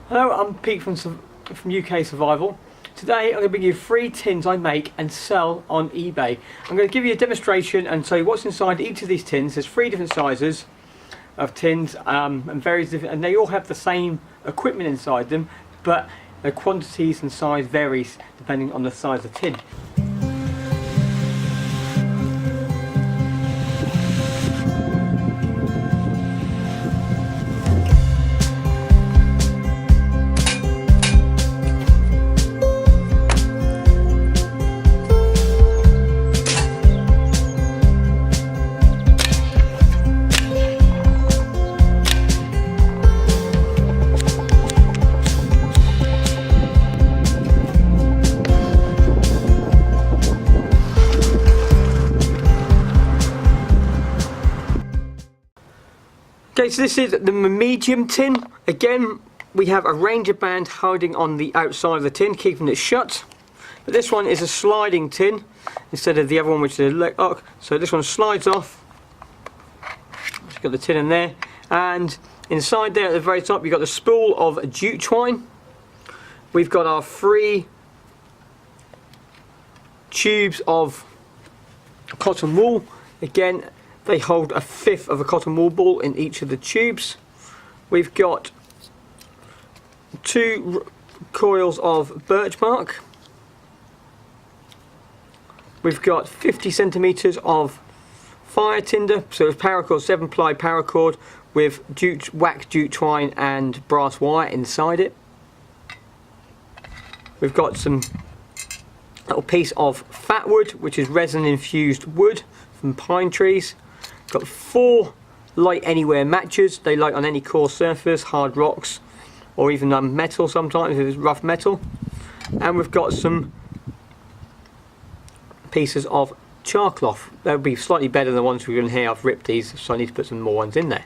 Hello, I'm Pete from UK Survival. Today I'm going to bring you 3 tins I make and sell on eBay. I'm going to give you a demonstration and show you what's inside each of these tins. There's 3 different sizes of tins and various different, and they all have the same equipment inside them, but the quantities and size varies depending on the size of the tin. Okay, so this is the medium tin. Again, we have a Ranger band holding on the outside of the tin, keeping it shut. But this one is a sliding tin instead of the other one, which is a leg lock. So this one slides off. It's got the tin in there, and inside there at the very top, you've got the spool of jute twine. We've got our 3 tubes of cotton wool. Again, they hold 1/5 of a cotton wool ball in each of the tubes. We've got 2 coils of birch bark. We've got 50 centimeters of fire tinder, so it's paracord, 7-ply paracord with wax jute twine and brass wire inside it. We've got some little piece of fat wood, which is resin infused wood from pine trees. Got 4 light anywhere matches. They light on any coarse surface, hard rocks, or even metal sometimes if it's rough metal. And we've got some pieces of char cloth. They'll be slightly better than the ones we're going to here. I've ripped these, so I need to put some more ones in there.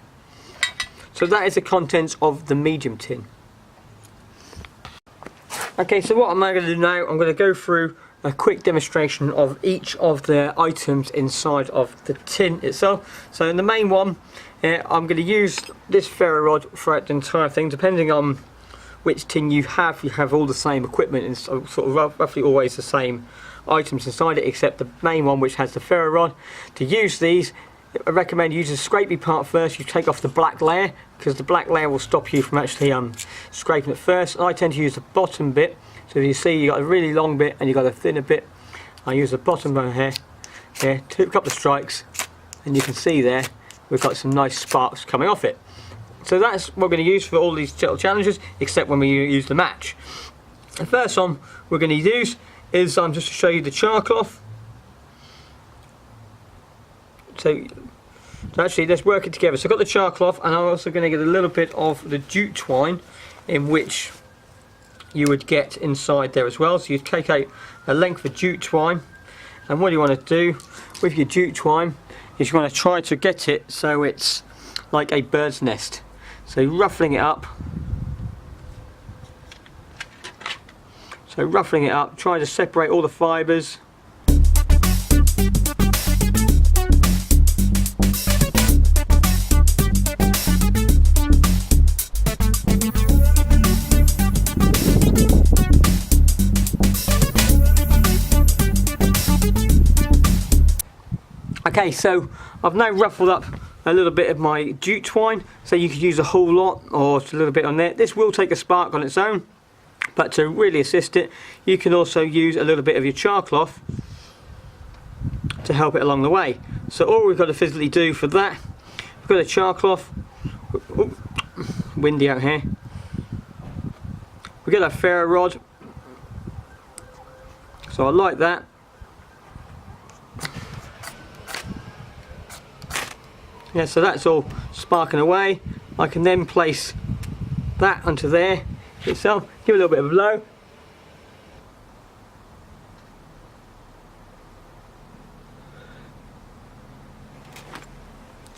So that is the contents of the medium tin. Okay, so what am I going to do now? I'm going to go through a quick demonstration of each of the items inside of the tin itself. So in the main one, I'm going to use this ferro rod throughout the entire thing. Depending on which tin you have all the same equipment and sort of roughly always the same items inside it, except the main one, which has the ferro rod. To use these, I recommend using the scrapey part first. You take off the black layer, because the black layer will stop you from actually scraping it first. And I tend to use the bottom bit. So you see, you got a really long bit and you got a thinner bit. I use the bottom one here, a couple of strikes, and you can see there we've got some nice sparks coming off it. So that's what we're going to use for all these little challenges, except when we use the match. The first one we're going to use is just to show you the char cloth. So actually, let's work it together. So I've got the char cloth, and I'm also going to get a little bit of the jute twine, in which you would get inside there as well. So you take out a length of jute twine, and what you want to do with your jute twine is you want to try to get it so it's like a bird's nest. So ruffling it up. So ruffling it up, try to separate all the fibres. Okay, so I've now ruffled up a little bit of my jute twine, so you could use a whole lot or a little bit on there. This will take a spark on its own, but to really assist it, you can also use a little bit of your char cloth to help it along the way. So all we've got to physically do for that, we've got a char cloth, windy out here, we've got a ferro rod, so I like that. Yeah, so that's all sparking away. I can then place that onto there itself, give it a little bit of a blow.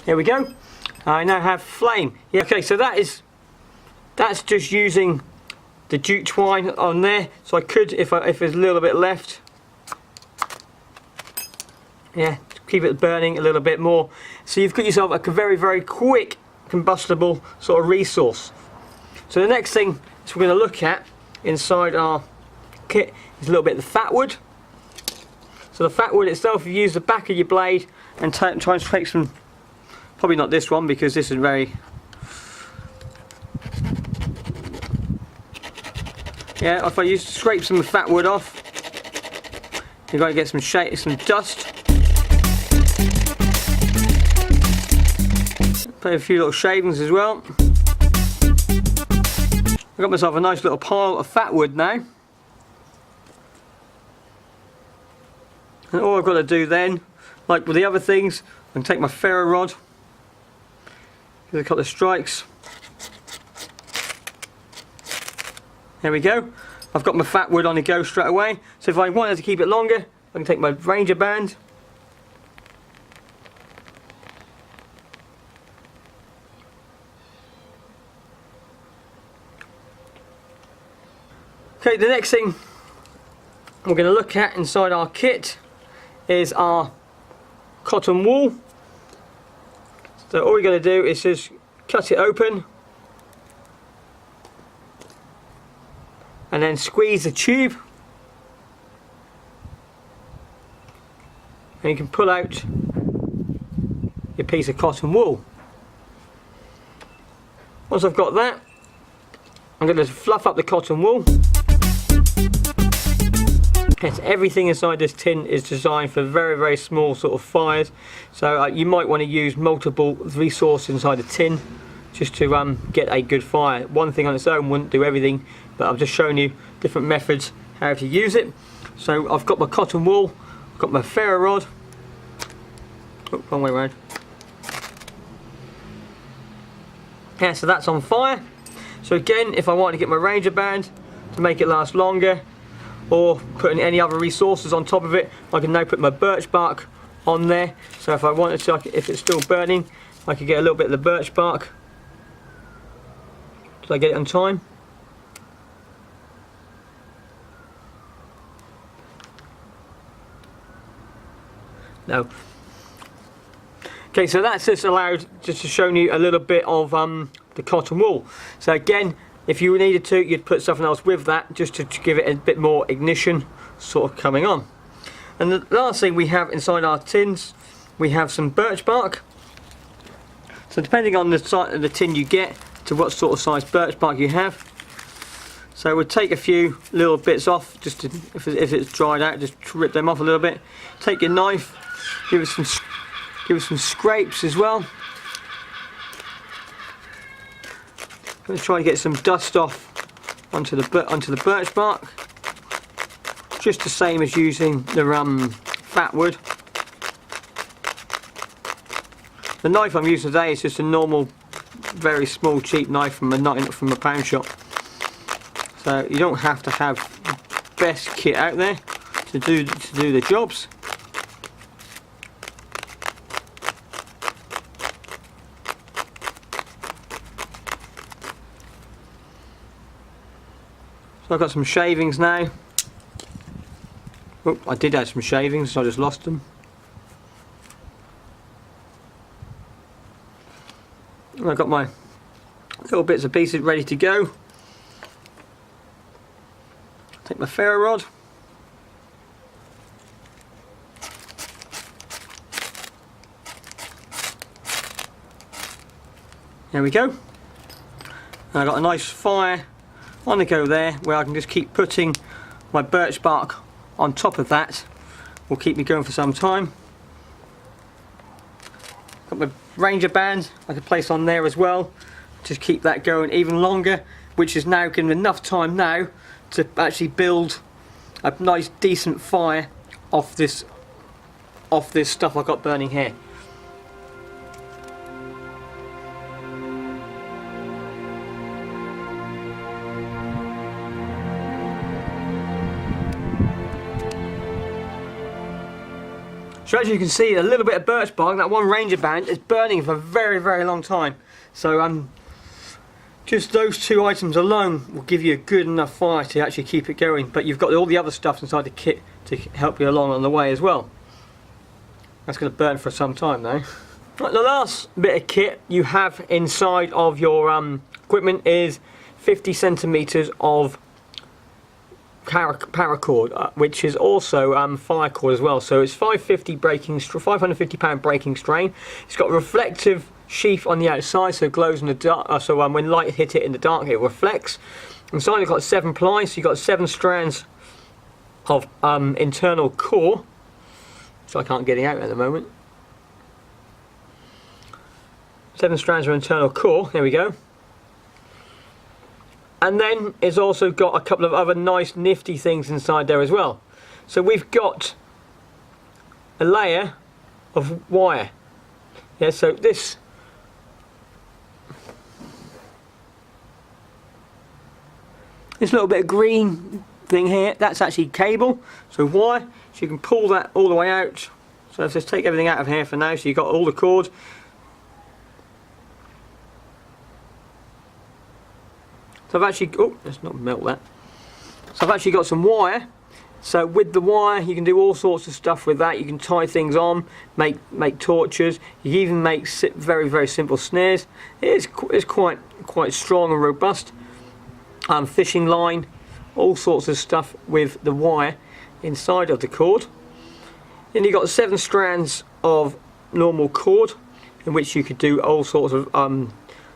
Here we go. I now have flame. Yeah, okay, so that's just using the jute twine on there. So I could, if there's a little bit left, yeah, keep it burning a little bit more. So you've got yourself a very, very quick combustible sort of resource. So the next thing, So we're going to look at inside our kit is a little bit of the fat wood. So the fat wood itself, you use the back of your blade and try and take some, probably not this one because this is very, yeah, if I scrape some of the fat wood off, you've got to get some dust. Put a few little shavings as well. I've got myself a nice little pile of fat wood now. And all I've got to do then, like with the other things, I can take my ferro rod, give it a couple of strikes. There we go. I've got my fat wood on the go straight away. So if I wanted to keep it longer, I can take my Ranger band. Okay, the next thing we're going to look at inside our kit is our cotton wool. So all we're going to do is just cut it open and then squeeze the tube, and you can pull out your piece of cotton wool. Once I've got that, I'm going to fluff up the cotton wool. Yes, everything inside this tin is designed for very, very small sort of fires, so you might want to use multiple resources inside the tin just to get a good fire. One thing on its own wouldn't do everything, but I've just shown you different methods how to use it. So I've got my cotton wool, I've got my ferro rod, oh, wrong way around. Yeah, so that's on fire. So again, if I want to get my Ranger band to make it last longer, or putting any other resources on top of it, I can now put my birch bark on there. So if I wanted to, if it's still burning, I could get a little bit of the birch bark. Did I get it on time? No. Okay, so that's just allowed, just to show you a little bit of the cotton wool. So again, if you needed to, you'd put something else with that just to give it a bit more ignition sort of coming on. And the last thing we have inside our tins, we have some birch bark. So depending on the size of the tin you get, to what sort of size birch bark you have. So we'll take a few little bits off, just to, if it's dried out, just rip them off a little bit. Take your knife, give it some scrapes as well. I'm going to try and get some dust off onto the birch bark, just the same as using the fat wood. The knife I'm using today is just a normal, very small, cheap knife from a pound shop. So you don't have to have the best kit out there to do the jobs. So I've got some shavings now. Oh, I did add some shavings, so I just lost them. And I've got my little bits and pieces ready to go. Take my ferro rod. There we go. And I've got a nice fire on the go there, where I can just keep putting my birch bark on top of that. Will keep me going for some time. Got my Ranger band I could place on there as well, just keep that going even longer, which is now giving enough time now to actually build a nice decent fire off this stuff I got burning here. So as you can see, a little bit of birch bark, that one Ranger band, is burning for a very, very long time. So just those two items alone will give you a good enough fire to actually keep it going. But you've got all the other stuff inside the kit to help you along on the way as well. That's going to burn for some time now. Right, the last bit of kit you have inside of your equipment is 50 centimeters of paracord, which is also fire cord as well. So it's 550 pound breaking strain. It's got a reflective sheath on the outside, so it glows in the dark. So when light hit it in the dark, it reflects. Inside it's got 7 ply, so you've got 7 strands of internal core. So I can't get it out at the moment. 7 strands of internal core. There we go. And then it's also got a couple of other nice nifty things inside there as well. So we've got a layer of wire. Yeah, so this little bit of green thing here, that's actually cable, so wire. So you can pull that all the way out. So let's just take everything out of here for now. So you've got all the cord. So I've actually, oh, let's not melt that. So I've actually got some wire. So with the wire, you can do all sorts of stuff with that. You can tie things on, make torches. You can even make very, very simple snares. It's quite strong and robust. Fishing line, all sorts of stuff with the wire inside of the cord. Then you've got 7 strands of normal cord, in which you could do all sorts of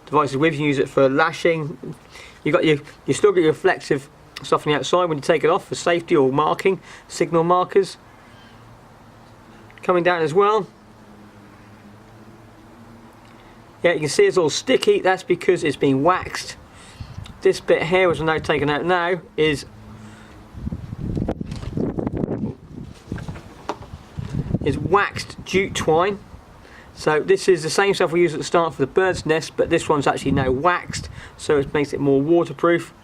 devices with. You can use it for lashing. You still got your reflective stuff on the outside when you take it off for safety or marking, signal markers. Coming down as well. Yeah, you can see it's all sticky. That's because it's been waxed. This bit here, which I'm now taking out now, is waxed jute twine. So this is the same stuff we used at the start for the bird's nest, but this one's actually now waxed, so it makes it more waterproof.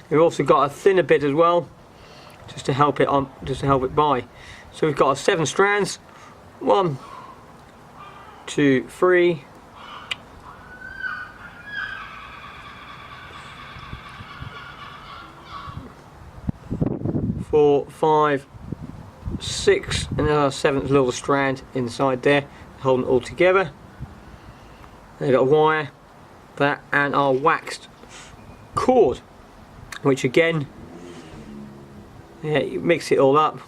We've also got a thinner bit as well, just to help it by. So we've got 7 strands. 1, 2, 3. 4, 5, 6, and then our 7th little strand inside there, holding it all together. Then we've got a wire, that, and our waxed cord, which again, yeah, you mix it all up,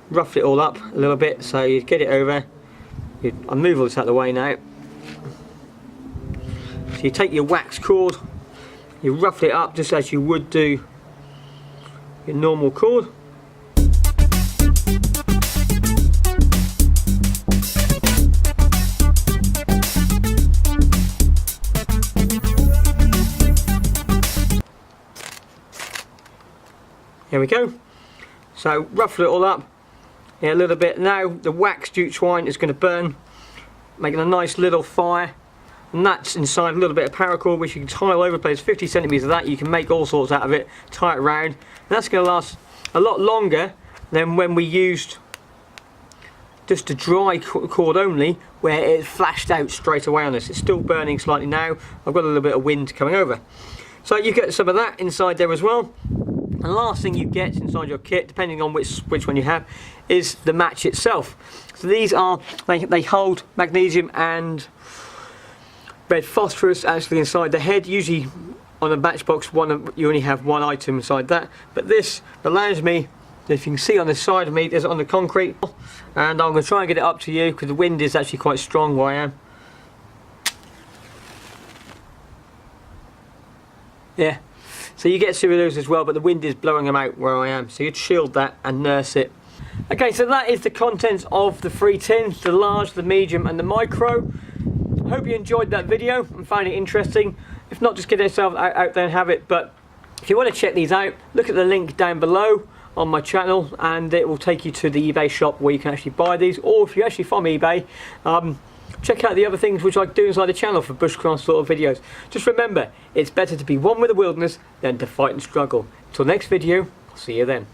rough it all up a little bit, so you get it over. I'll move all this out of the way now. So you take your wax cord, you rough it up just as you would do your normal cord. Here we go. So ruffle it all up, yeah, a little bit. Now the wax jute twine is going to burn, making a nice little fire. And that's inside a little bit of paracord, which you can tie all over the place. 50 centimeters of that, you can make all sorts out of it, tie it round. And that's going to last a lot longer than when we used just a dry cord only, where it flashed out straight away on us. It's still burning slightly now. I've got a little bit of wind coming over. So you get some of that inside there as well. And the last thing you get inside your kit, depending on which one you have, is the match itself. So these are, they hold magnesium and red phosphorus actually inside the head. Usually on a matchbox you only have one item inside that, but this allows me, if you can see on the side of me, there's on the concrete, and I'm going to try and get it up to you because the wind is actually quite strong where I am. Yeah, so you get some of those as well, but the wind is blowing them out where I am, so you'd shield that and nurse it. Okay, so that is the contents of the 3 tins, the large, the medium and the micro. Hope you enjoyed that video and found it interesting. If not, just get yourself out there and have it. But if you want to check these out, look at the link down below on my channel, and it will take you to the eBay shop where you can actually buy these. Or if you're actually from eBay, check out the other things which I do inside the channel for bushcraft sort of videos. Just remember, it's better to be one with the wilderness than to fight and struggle. Until next video, I'll see you then.